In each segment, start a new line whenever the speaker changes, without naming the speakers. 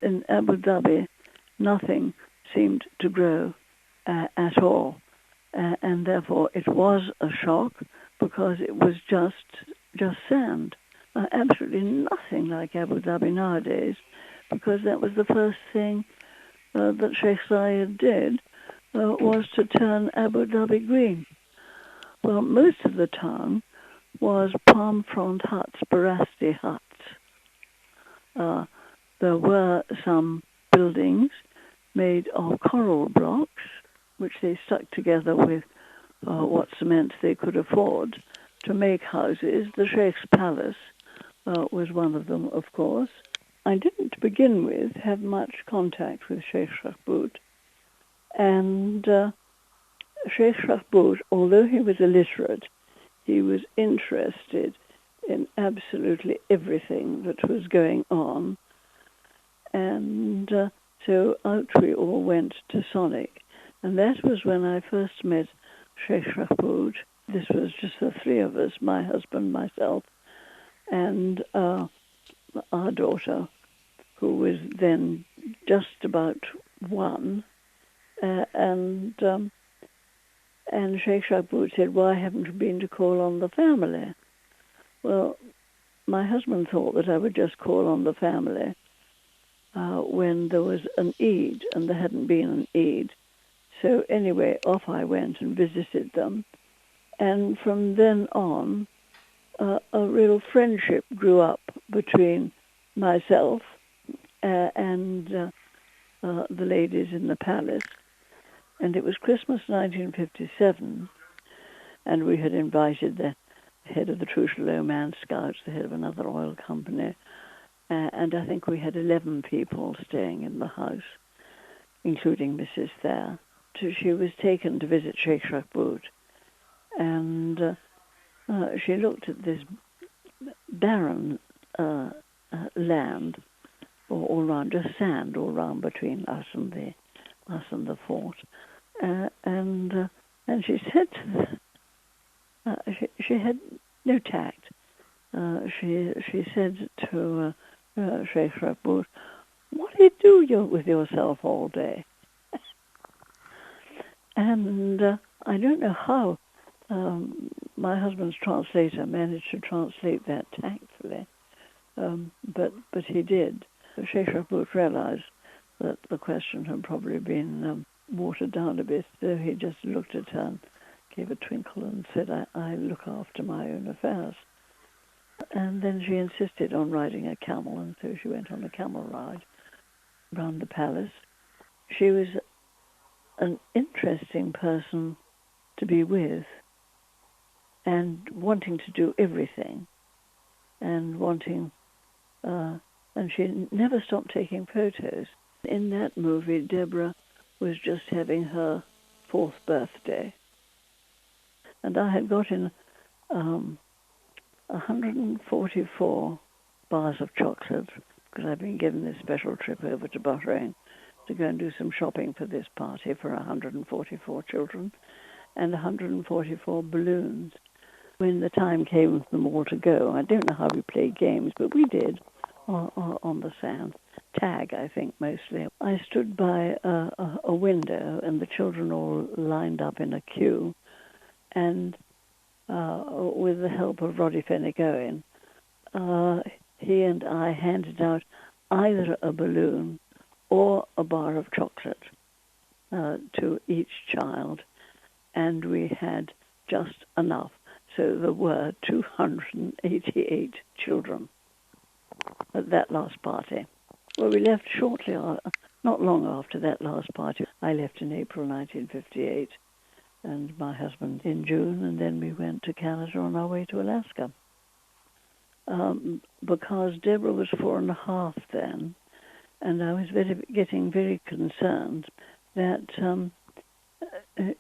In Abu Dhabi, nothing seemed to grow at all. And therefore it was a shock because it was just sand. Absolutely nothing like Abu Dhabi nowadays, because that was the first thing that Sheikh Zayed did, was to turn Abu Dhabi green. Well, most of the town was palm frond huts, barasti huts. There were some buildings made of coral blocks, which they stuck together with what cement they could afford to make houses. The Sheikh's palace was one of them, of course. I didn't, to begin with, have much contact with Sheikh Shahbout. And Sheikh Shahbout, although he was illiterate, he was interested in absolutely everything that was going on. And so out we all went to Sonic. And that was when I first met Sheikh Shahbout. This was just the three of us, my husband, myself, and our daughter, who was then just about 1. And Sheikh Shahbout said, "Why haven't you been to call on the family?" Well, my husband thought that I would just call on the family when there was an Eid, and there hadn't been an Eid. So anyway, off I went and visited them. And from then on, a real friendship grew up between myself and the ladies in the palace. And it was Christmas 1957, and we had invited the head of the Truchelot Man Scouts, the head of another oil company, and I think we had 11 people staying in the house, including Mrs. Thayer. So she was taken to visit Sheikh Shahbout, and she looked at this barren land, all round, just sand all round between us and the fort, and she said to she had no tact. She said to Sheikh Shahbout, "What do you do with yourself all day?" And I don't know how my husband's translator managed to translate that tactfully, but he did. Sheikh Shahbout realized that the question had probably been watered down a bit, so he just looked at her and gave a twinkle and said, I look after my own affairs. And then she insisted on riding a camel, and so she went on a camel ride around the palace. She was an interesting person to be with, and wanting to do everything, and and she never stopped taking photos. In that movie, Deborah was just having her 4th birthday, and I had got in 144 bars of chocolate, because I'd been given this special trip over to Bahrain to go and do some shopping for this party for 144 children, and 144 balloons. When the time came for them all to go, I don't know how we played games, but we did on the sand. Tag, I think, mostly. I stood by a window, and the children all lined up in a queue, and with the help of Roddy Fennick-Owen, he and I handed out either a balloon or a bar of chocolate to each child, and we had just enough. So there were 288 children at that last party. Well, we left shortly, not long after that last party. I left in April 1958, and my husband in June, and then we went to Canada on our way to Alaska. Because Deborah was 4.5 then, and I was getting very concerned that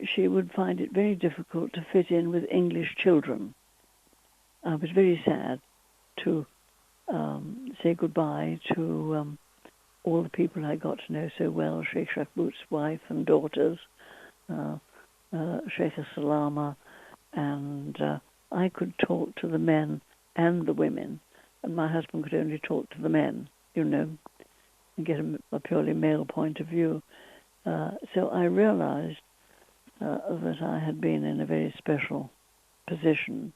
she would find it very difficult to fit in with English children. I was very sad to say goodbye to all the people I got to know so well, Sheikh Shahbout's wife and daughters, Sheikh Salama, and I could talk to the men and the women, and my husband could only talk to the men, get a purely male point of view. So I realized that I had been in a very special position